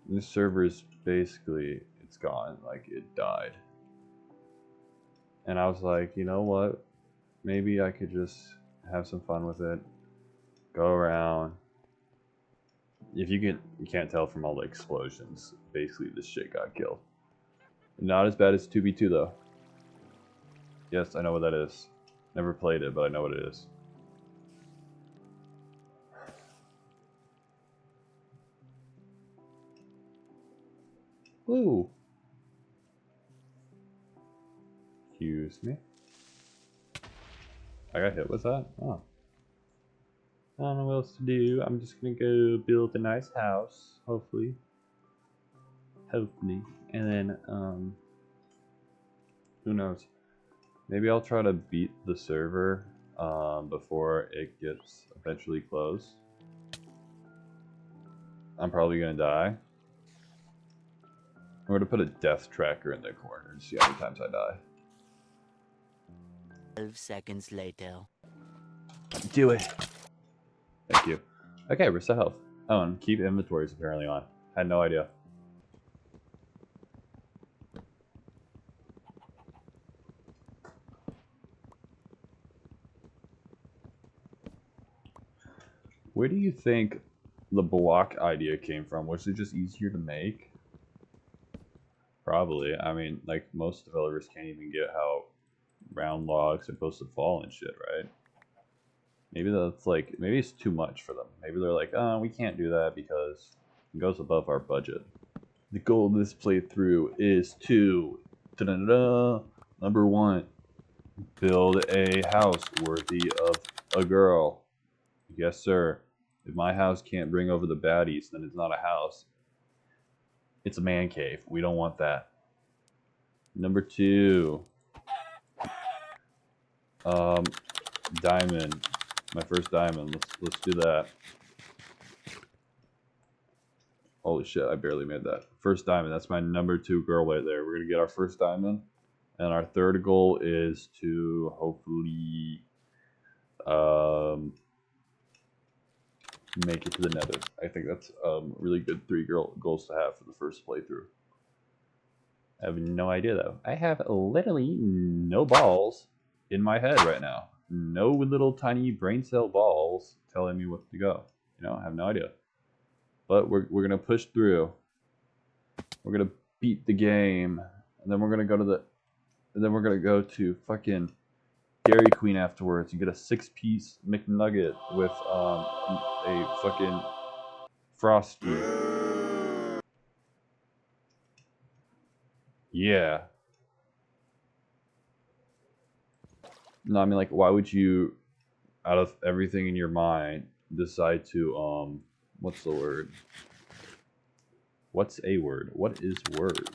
This server is basically, it's gone. Like, it died. And I was like, you know what? Maybe I could just have some fun with it. Go around. If you can't tell from all the explosions, basically this shit got killed. Not as bad as 2v2 though. Yes, I know what that is. Never played it, but I know what it is. Ooh. Excuse me. I got hit with that? Oh. I don't know what else to do. I'm just gonna go build a nice house, hopefully. Hopefully. And then, who knows? Maybe I'll try to beat the server before it gets eventually closed. I'm probably gonna die. I'm gonna put a death tracker in the corner and see how many times I die. 12 seconds later. Do it. Thank you. Okay, restore health. Oh, and keep inventories apparently on. Had no idea. Where do you think the block idea came from? Was it just easier to make? Probably. I mean, like, most developers can't even get how round logs are supposed to fall and shit, right? Maybe that's like, maybe it's too much for them. Maybe they're like, oh, we can't do that because it goes above our budget. The goal of this playthrough is to, number 1, build a house worthy of a girl. Yes, sir. If my house can't bring over the baddies, then it's not a house. It's a man cave. We don't want that. Number 2. Diamond. My first diamond. Let's do that. Holy shit, I barely made that. First diamond. That's my number 2 girl right there. We're gonna get our first diamond. And our third goal is to hopefully make it to the nether. I think that's really good 3 goals to have for the first playthrough. I have no idea though. I have literally no balls in my head right now. No little tiny brain cell balls telling me what to go. You know, I have no idea. But we're gonna push through. We're gonna beat the game, and then we're gonna go to fucking Dairy Queen afterwards and get a 6-piece McNugget with a fucking Frosty. Yeah. No, I mean, like, why would you, out of everything in your mind, decide to what's the word? What's a word? What is words?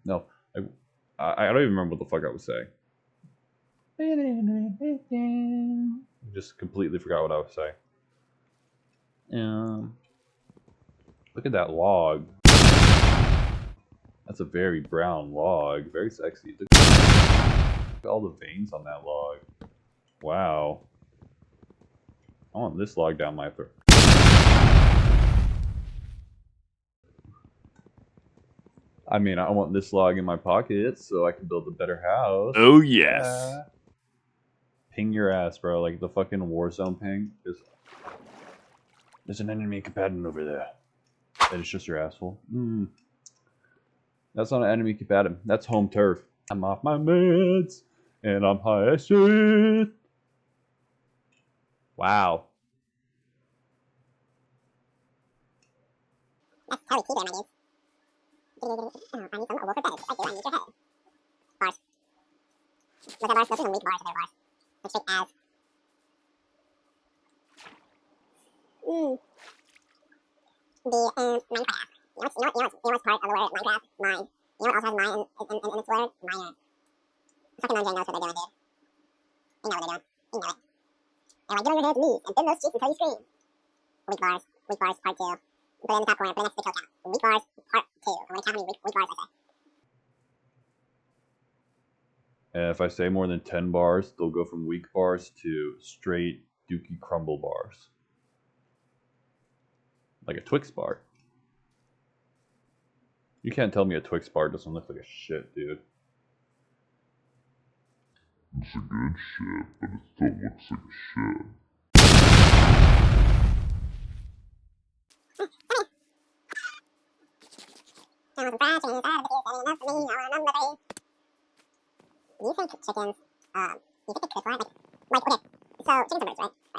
No, I don't even remember what the fuck I was saying. Just completely forgot what I was saying. Look at that log. That's a very brown log. Very sexy. Look at all the veins on that log. Wow. I want this log down my throat. I mean, I want this log in my pocket so I can build a better house. Oh, yes. Ping your ass, bro. Like the fucking Warzone ping. There's an enemy combatant over there. And it's just your asshole. That's not an enemy combatant. That's home turf. I'm off my meds. And I'm high as shit. Wow. That's Kelly Key there, my dude. I need some mobile for bed. I do, I need your head. Bars. Look at bars, those are some weak bars if they're bars. Like straight as. The Minecraft. You know what's part of the word Minecraft? Mine. You know what also has mine in its word? Miner. Fucking Andre knows what they're doing, dude. They know what they're doing. You know it. They're like, get on your hands and knees and bend those cheeks until you scream. Weak bars, part 2. Put it in the top corner, put it next to the kill count. Weak bars, part 2. I'm gonna count how many weak bars I say. And if I say more than 10 bars, they'll go from weak bars to straight Dookie Crumble bars. Like a Twix bar. You can't tell me a Twix bar doesn't look like a shit, dude. It's a good shit, but it still looks like shit. You think chickens, you think they could fly? Like, okay, so chickens are birds, right? Right? Yeah, chickens are birds, animals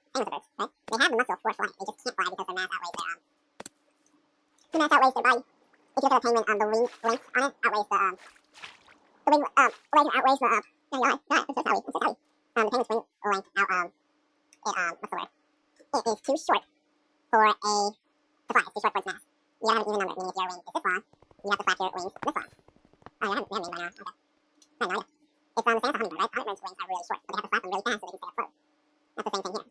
are birds, right? They have the muscle for flight, they just can't fly because their mass outweighs their, mass outweighs their body. If you look at the penguin, the wing length on it outweighs the wing, length outweighs the, no, I'm so sorry. The penguin's wing length what's the word? It is too short for to fly, it's too short for its mass. You gotta have an even number, meaning if your wing is this long, you have to flap your wings this long. Oh, you haven't named by now, okay. No idea. It's the same as a hummingbird, right? Hummingbirds' wings are really short, but they have to flap them really fast so they can stay afloat. That's the same thing here.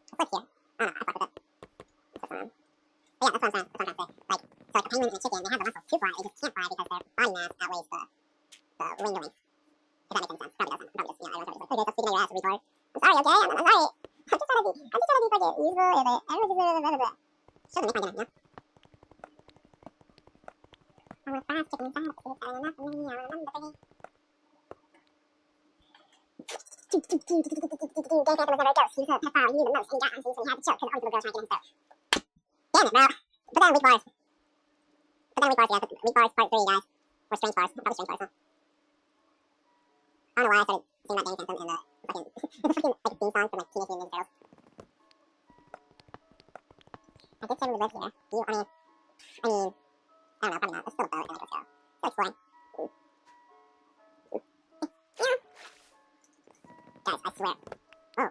A flip here. I don't know, I flap with it. But yeah, that's what I'm trying to say. Like, so like a penguin and a chicken, they have the muscle to fly, they just can't fly because their body mass outweighs the wing to wing. If that makes any sense. Probably doesn't. Probably just, everyone's like, okay, so sticking your ass, retard. I'm sorry, okay? I'm sorry. I'm just trying to be fucking useful, and shouldn't make my dinner, I want fast chicken salad, because it's enough for me, I remember thinking. Dave Phantom was never a ghost. He was a pedophile. He knew the most. And he got on scenes when he had to choke because all these little girls trying to get him stoked. Damn it, bro. Put that in weak bars. Yeah. Weak bars part 3, guys. Or strange bars. Probably strange bars, huh? I don't know why I started singing about Danny Phantom and the fucking like theme song from like Teenage Mutant Ninja Turtles. I did say we would live here. I mean, I don't know, probably not. There's still a boat, and let's go. Still exploring. Guys, I swear. Oh.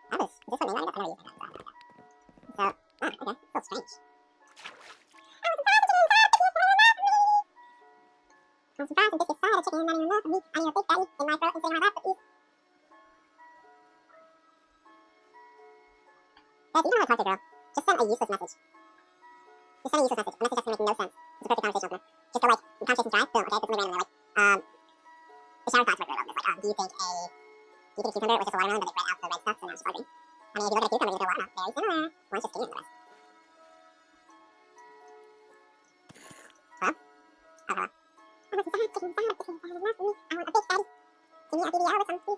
That is this one, maybe I never used that. So, okay, so strange. I'm surprised and biscuits side of chicken, not even enough for me. I need a big fatty in my throat and say my lap, but eat. Guys, you don't know how to talk to a girl. Just send a useless message. Just send a useless message. A message that's gonna make no sense. It's a perfect conversation opener. Just go like, the conversation's dry, boom, okay, put somebody random there, like, the shower thoughts work really well. It's like, do you think a cucumber was just a watermelon, but they spread out the red stuff, so now it's sparkling? I mean, if you look at a cucumber, you look at a watermelon, very similar. One's just skinny than the rest. Hello? Oh, hello. I want some chicken salad, enough for me. I want a big fatty. Give me a BBL with some, please.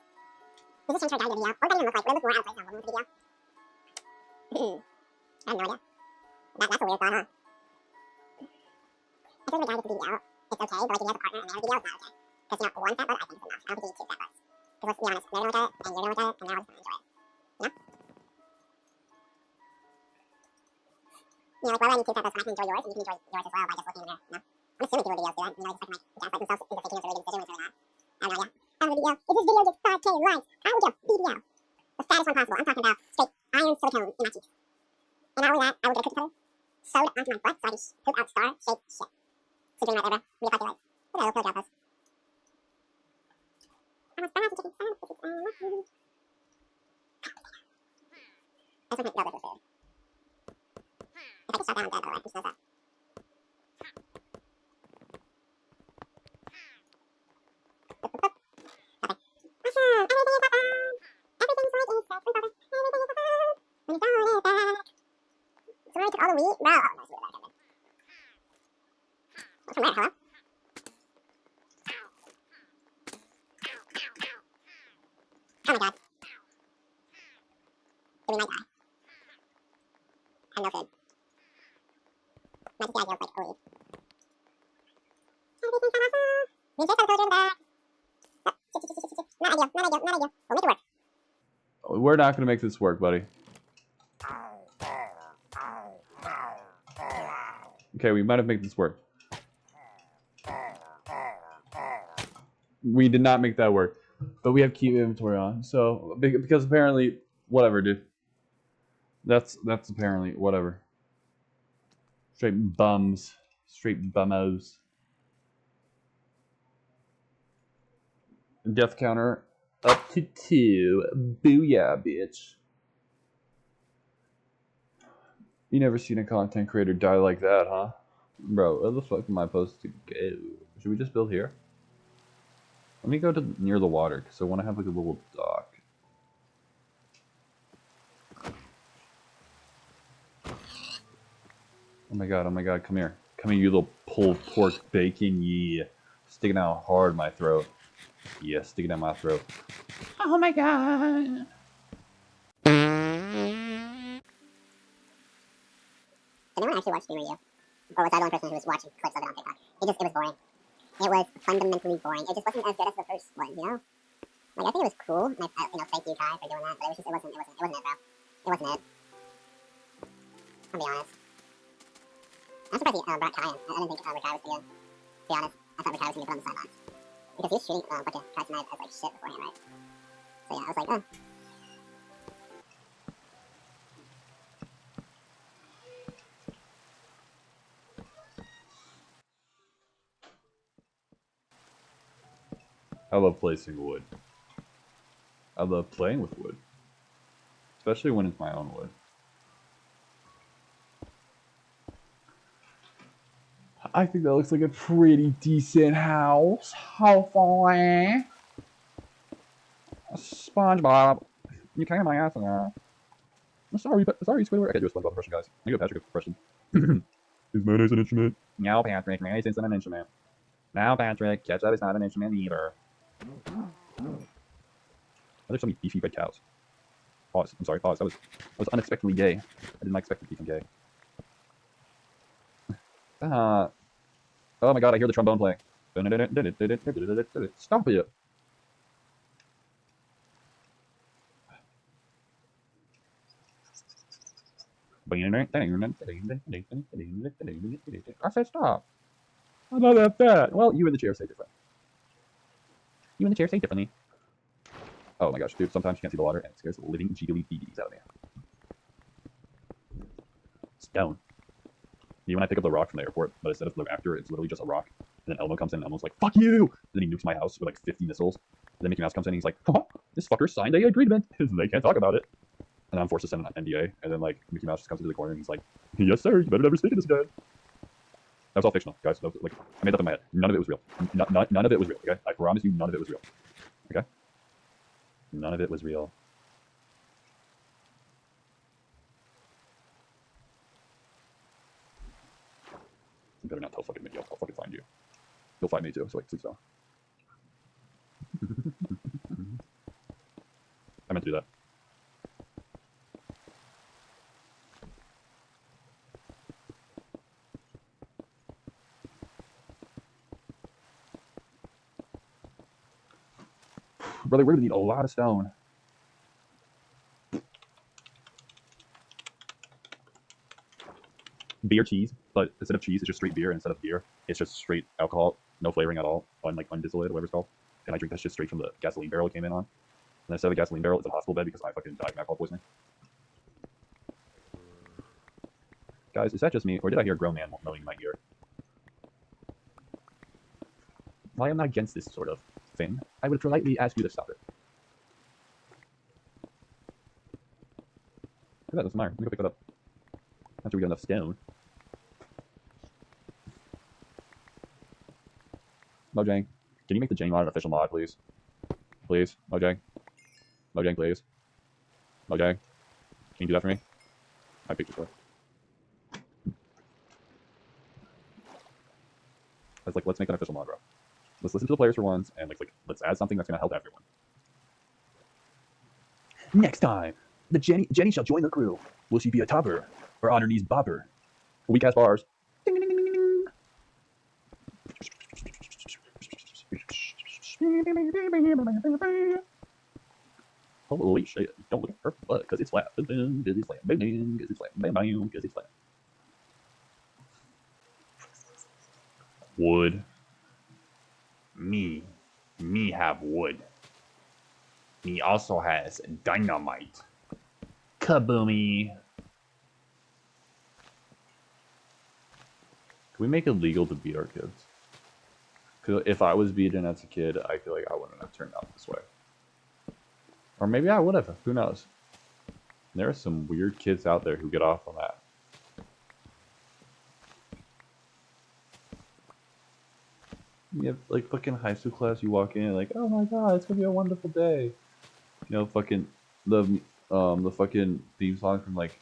Does this change her guy to BBL? What does that even look like? Would it look more out of place on a woman with a BBL? I have no idea. That's a weird thought, huh? I feel like a guy gets a BBL, it's okay, but like if he has a partner and they have a BBL, it's not okay. Because, you know, one fat butt, I think, is enough. I don't think you need 2 fat butts. Because let's be honest, they're gonna look at it, and you're gonna look at it, and they're all just gonna enjoy it. You know? You know, like, why would I need 2 fat butts when I can enjoy yours, and you can enjoy yours as well by just looking in the mirror, you know? I'm assuming people with BBLs do that, you know, they just like gaslight themselves into thinking it's a really good decision when it's really not. I have no idea. I have a BBL. If this video gets 5K likes, I will get a BBL. The fattest one possible. I'm talking about straight iron silicone in my teeth. And not only that, I will get a cookie cutter sewed onto my butt so I can poop out star-shaped shit. So dream right there, bro. Real fucking light. Look at that little pill drop us. I was bad to chicken salad, this is not me. I just want to go with this food. If I get shot down, I'm dead, by the way. I'm just gonna say. Awesome! Everything is awesome! Everything's like it's so simple. Everything is awesome! When you don't it back. Somebody took all the wheat? Bro, oh, no, it's really bad. What's from where? Hello? Oh my god. We might die. I have no food. My just feels like a weed. Everything's so awesome! We just gotta go in the back. Not ideal. We'll make it work. We're not going to make this work, buddy. Okay, we might have made this work. We did not make that work. But we have keep inventory on. So, because apparently, whatever, dude. That's apparently, whatever. Straight bums. Straight bummos. Death counter up to 2. Booyah, bitch. You never seen a content creator die like that, huh? Bro, where the fuck am I supposed to go? Should we just build here? Let me go to near the water because I want to have like a little dock. Oh my god, come here. Come here, you little pulled pork bacon, yeah. Sticking out hard in my throat. Yeah, sticking out my throat. Oh my god. Did anyone actually watch Stream Radio? Or was I the only person who was watching clips of it on TikTok? It was boring. It was fundamentally boring. It just wasn't as good as the first one, you know? Like, I think it was cool, and thank you, Kai, for doing that, but it wasn't it, bro. It wasn't it. I'll be honest. I'm surprised he brought Kai in. I didn't think Kai was good. To be honest, I thought Kai was going to be put on the sidelines. Because he was shooting fucking Kai Tonight as, like, shit beforehand, right? So, yeah, I was like, oh. I love placing wood. I love playing with wood. Especially when it's my own wood. I think that looks like a pretty decent house. Hopefully. SpongeBob. You came my ass now. Sorry, Squidward. I can't do a SpongeBob impression, guys. I got Patrick impression. Is mayonnaise an instrument? No, Patrick. Mayonnaise isn't an instrument. No, Patrick. Ketchup is not an instrument either. There's so many beefy red cows. Pause. I'm sorry, pause. That was unexpectedly gay. I did not expect it to be gay. Oh my god, I hear the trombone playing. Stop it. I said stop. I'm not that bad. Well, you in the chair say different. You in the chair say differently. Oh my gosh, dude, sometimes you can't see the water and it scares the living jiggly bees out of me. Stone. You when I pick up the rock from the airport, but instead of the raptor, it's literally just a rock. And then Elmo comes in and Elmo's like, fuck you! And then he nukes my house with like 50 missiles. And then Mickey Mouse comes in and he's like, oh, this fucker signed a agreement. They can't talk about it. And I'm forced to send an NDA. And then like Mickey Mouse just comes into the corner and he's like, yes sir, you better never speak to this guy. That was all fictional, guys. That was, like, I made that up in my head. None of it was real. None of it was real, okay? I promise you none of it was real. Okay? None of it was real. You better not tell fucking Mickey. I'll fucking find you. He'll find me too, so like, please don't. I meant to do that. Brother, we're gonna need a lot of stone. Beer cheese, but instead of cheese, it's just straight beer. And instead of beer, it's just straight alcohol, no flavoring at all, undistilled, whatever it's called. And I drink that shit straight from the gasoline barrel it came in on. And instead of the gasoline barrel, it's a hospital bed because I fucking died from alcohol poisoning. Guys, is that just me, or did I hear a grown man moaning in my ear? While I'm not against this sort of thing, I would politely ask you to stop it. Look at that, that's mine. Let me go pick that up. After we get enough stone. Mojang, can you make the Jane mod an official mod, please? Please, Mojang. Mojang, please. Mojang, can you do that for me? I picked this up. It's like, let's make an official mod, bro. Let's listen to the players for once, and like let's add something that's gonna help everyone. Next time, the Jenny shall join the crew. Will she be a topper or on her knees bopper? Weak ass bars. Ding, ding, ding, ding, ding. Holy shit! Don't look at her butt because it's flat. Because it's flat. Because it's flat. Because it's flat. Wood. Me have wood. Me also has dynamite. Kaboomy. Can we make it legal to beat our kids? Because if I was beaten as a kid, I feel like I wouldn't have turned out this way. Or maybe I would have. Who knows? There are some weird kids out there who get off on that. You have like fucking high school class. You walk in, and like, oh my god, it's gonna be a wonderful day. You know, fucking the fucking theme song from like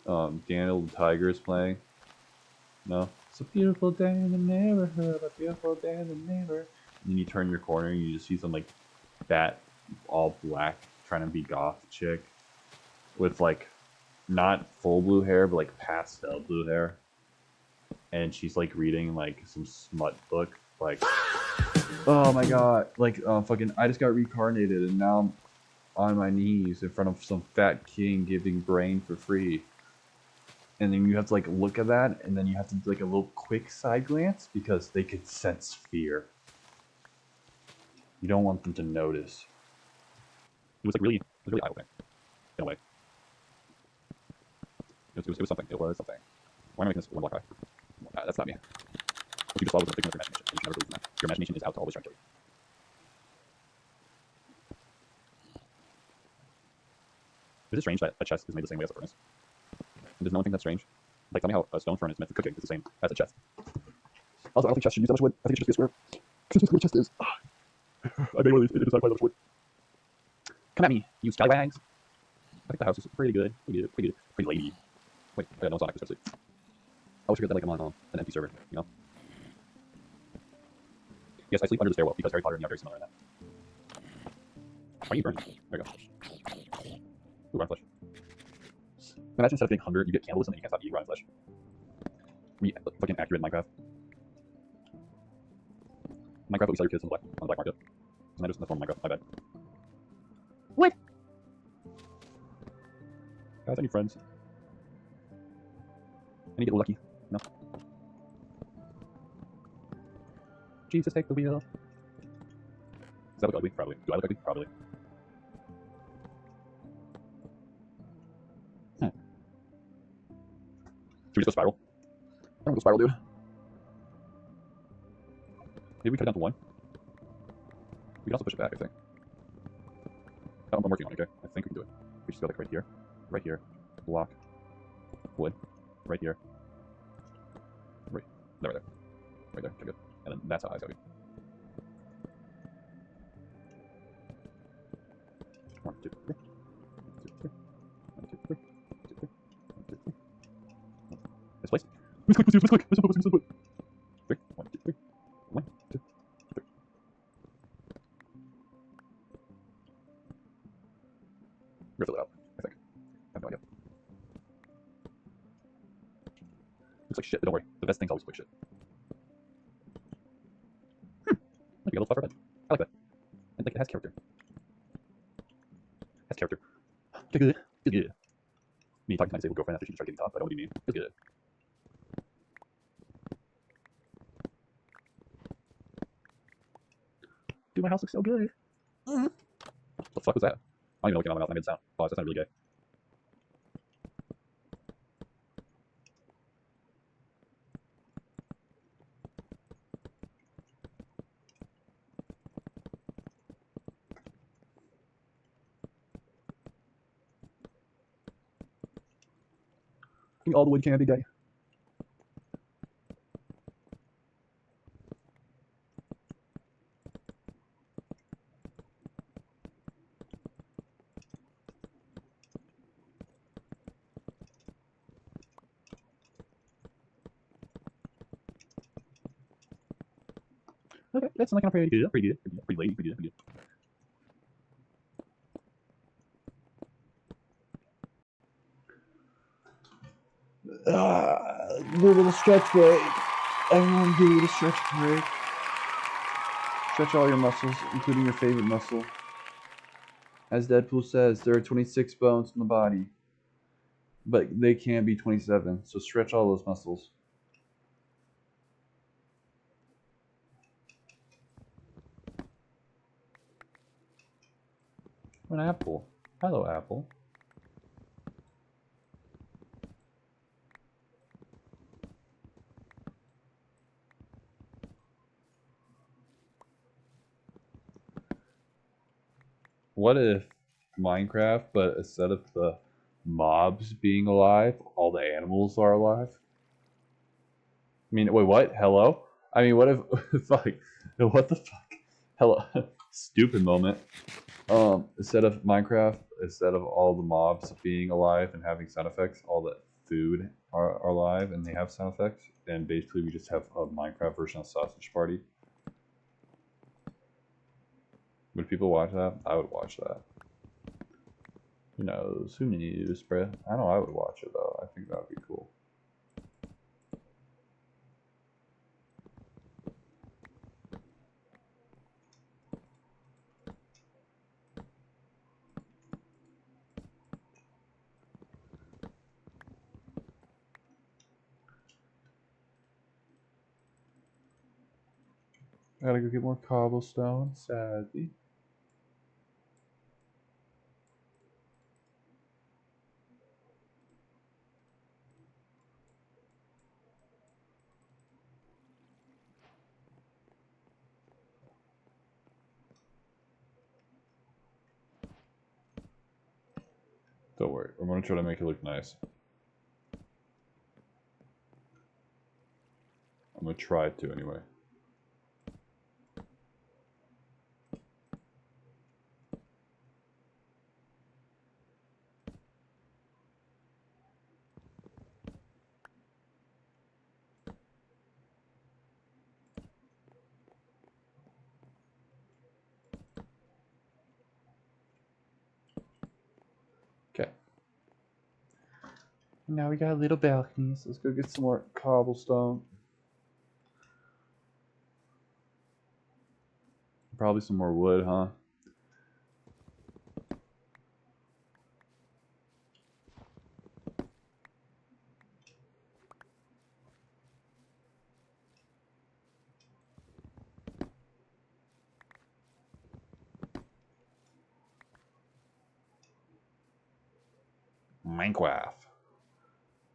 Daniel the Tiger is playing. No, it's a beautiful day in the neighborhood, a beautiful day in the neighborhood. And then you turn your corner and you just see some like fat, all black, trying to be goth chick with like not full blue hair, but like pastel blue hair. And she's like reading like some smut book, like, oh my god, like fucking, I just got reincarnated and now I'm on my knees in front of some fat king giving brain for free. And then you have to like look at that, and then you have to do like a little quick side glance because they could sense fear. You don't want them to notice. It was really eye-opening, in a way. It was something. It was something. Why am I making this one block high? That's not me. What you just saw was a figment of your imagination. You should never believe in that. Your imagination is out to always try to kill you. Is it strange that a chest is made the same way as a furnace? And does no one think that's strange? Like, tell me how a stone furnace meant for cooking is the same as a chest. Also, I don't think chests should use that much wood. I think it should just be a square. Because that's what a chest is. I made one of these. It does not quite that much wood. Come at me, you scallywags. I think the house is pretty good. Pretty lady. Wait, I got no Sonic, especially. I always forget that like I'm on an empty server, you know? Yes, I sleep under the stairwell because Harry Potter and me are very similar in that. Why are you burning? There you go. Ooh, rotten flesh. Imagine instead of getting hunger, you get cannibalism and you can't stop eating rotten flesh. We fucking accurate in Minecraft. Minecraft, we sell your kids on the black market. And I just in the form of Minecraft, my bad. What? Guys, I need friends. I need to get lucky, you know? Jesus, take the wheel. Does that look ugly? Probably. Do I look ugly? Probably. Should we just go spiral? I don't go spiral, dude. Maybe we cut it down to 1. We can also push it back, I think. Oh, I'm working on it, okay? I think we can do it. We just go like right here, block, wood, right here, right there, right there, okay, good. And then that's how high it's gotta be. 1, 2, 3. 1, 2, 3. 1, 2, 3. 1, 2, 3. 1, 2, 3. This place. Let's click. Let's put. 3. 1, 2, 3. 1, 2, 3. We're gonna fill it out, I think. I have no idea. Looks like shit, but don't worry. The best things always look like shit. Like a little fluffer bed. I like that. And like it has character. Has character. Good. Good. Me talking to my disabled girlfriend after she tried getting top. I know what you mean. It's good. Dude, my house looks so good. What the fuck was that? I don't even know what came out of my mouth. I made a sound. Pause, that's not really gay. All the wood can be gay. Okay, that's like pretty good. Pretty lady, pretty good. Do the stretch break. Everyone do the stretch break. Stretch all your muscles, including your favorite muscle. As Deadpool says, there are 26 bones in the body, but they can be 27, so stretch all those muscles. An apple. Hello, apple. What if Minecraft, but instead of the mobs being alive, all the animals are alive? I mean, wait, what? Hello? I mean, what if fuck? What the fuck? Hello, stupid moment. Instead of Minecraft, instead of all the mobs being alive and having sound effects, all the food are alive and they have sound effects, and basically we just have a Minecraft version of Sausage Party. Would people watch that? I would watch that. Who knows? Who knows, bruh? I know I would watch it though. I think that would be cool. I gotta go get more cobblestone, sadly. Don't worry, I'm gonna try to make it look nice. I'm gonna try to anyway. Okay. Now we got little balconies. Let's go get some more cobblestone. Probably some more wood, huh? Minecraft.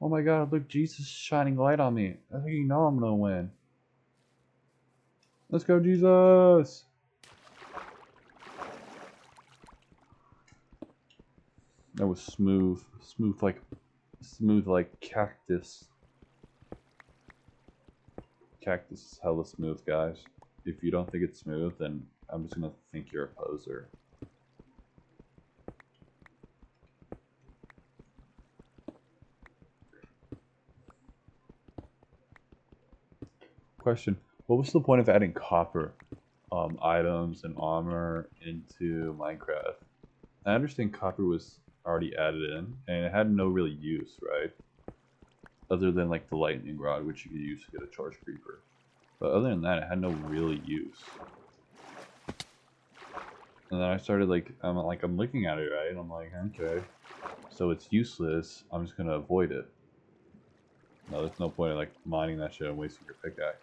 Oh my god, look, Jesus is shining light on me. I think you know I'm gonna win. Let's go, Jesus! That was smooth. Smooth like cactus. Cactus is hella smooth, guys. If you don't think it's smooth, then I'm just gonna think you're a poser. Question: what was the point of adding copper items and armor into Minecraft? I understand copper was already added in, and it had no really use, right? Other than like the lightning rod, which you could use to get a charge creeper. But other than that, it had no really use. And then I started I'm looking at it, right? And I'm like, okay, so it's useless. I'm just gonna avoid it. No, there's no point in like mining that shit and wasting your pickaxe.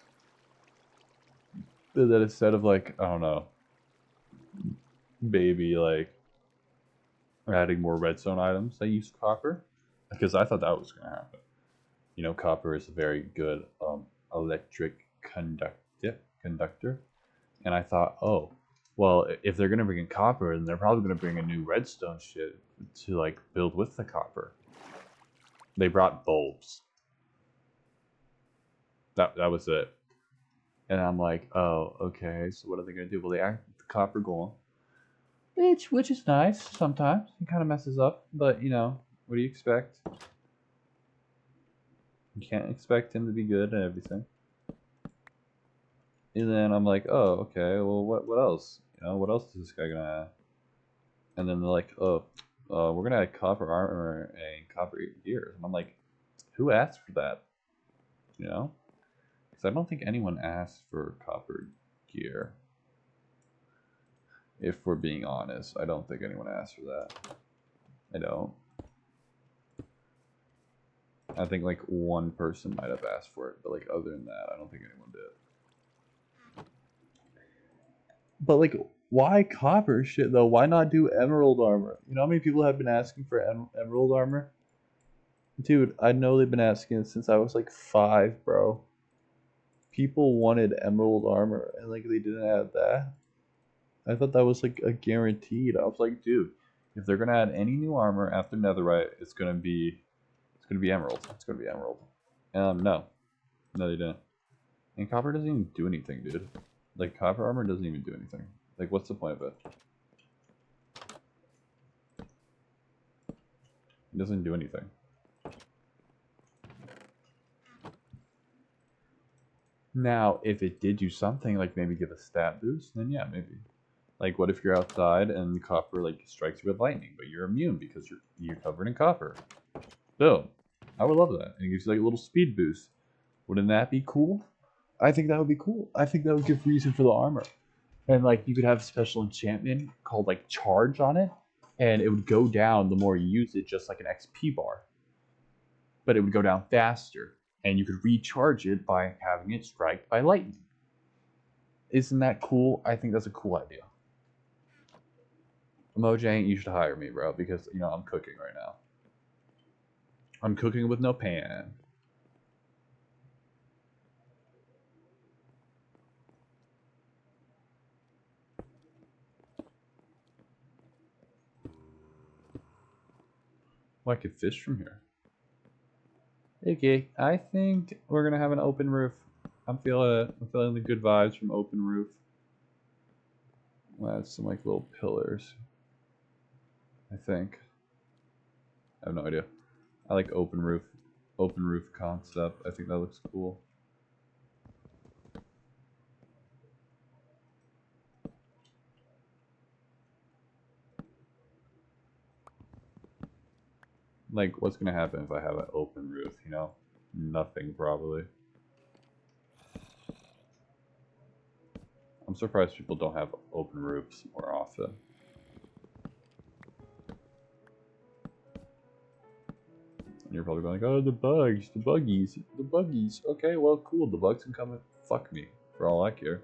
But then instead of I don't know, maybe adding more redstone items, I used copper because I thought that was gonna happen. You know, copper is a very good electric conductor, and I thought, oh, well, if they're gonna bring in copper, then they're probably gonna bring a new redstone shit to build with the copper. They brought bulbs. That was it. And I'm like, oh, okay. So what are they gonna do? Well, they act the copper golem, which is nice sometimes. It kind of messes up, but you know, what do you expect? You can't expect him to be good and everything. And then I'm like, oh, okay. Well, what else? You know, what else is this guy gonna add? And then they're like, oh, we're gonna add copper armor and copper gear. And I'm like, who asked for that? You know, because I don't think anyone asked for copper gear. If we're being honest, I don't think anyone asked for that. I don't. I think one person might have asked for it, but other than that, I don't think anyone did. But why copper shit though? Why not do emerald armor? You know how many people have been asking for emerald armor? Dude, I know they've been asking since I was 5, bro. People wanted emerald armor and they didn't add that. I thought that was a guaranteed. I was like, dude, if they're gonna add any new armor after netherite, it's gonna be emerald. It's gonna be emerald. No, they didn't. And copper doesn't even do anything, dude. Like, copper armor doesn't even do anything. Like, what's the point of it? It doesn't do anything. Now, if it did do something, like maybe give a stat boost, then yeah, maybe. Like, what if you're outside and the copper, like, strikes you with lightning, but you're immune because you're covered in copper? Boom. I would love that. And it gives you, like, a little speed boost. Wouldn't that be cool? I think that would be cool. I think that would give reason for the armor. And, like, you could have a special enchantment called, like, Charge on it, and it would go down the more you use it, just like an XP bar. But it would go down faster, and you could recharge it by having it strike by lightning. Isn't that cool? I think that's a cool idea. Mojang, you should hire me, bro, because, you know, I'm cooking right now. I'm cooking with no pan. Well, I could fish from here. Okay, I think we're gonna have an open roof. I'm feeling it. I'm feeling the good vibes from open roof. We'll add some like little pillars. I think. I have no idea. I like open roof concept. I think that looks cool. Like, what's gonna happen if I have an open roof, you know? Nothing, probably. I'm surprised people don't have open roofs more often. And you're probably going like, oh, the bugs, the buggies, the buggies. Okay, well, cool. The bugs can come and fuck me, for all I care.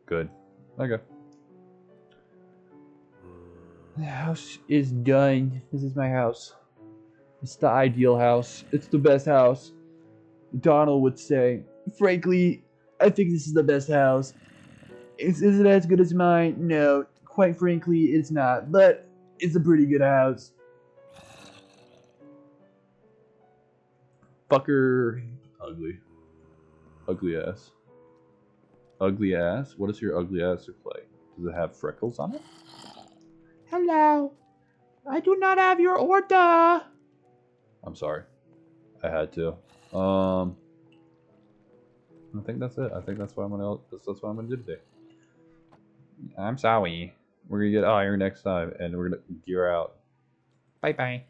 Good. Okay. The house is done. This is my house. It's the ideal house. It's the best house. Donald would say. Frankly, I think this is the best house. Is it as good as mine? No. Quite frankly, it's not. But it's a pretty good house. Fucker. Ugly. Ugly ass. Ugly ass? What does your ugly ass look like? Does it have freckles on it? Hello. I do not have your order. I'm sorry. I had to. I think that's it. I think that's what I'm gonna do today. I'm sorry. We're gonna get iron next time and we're gonna gear out. Bye bye.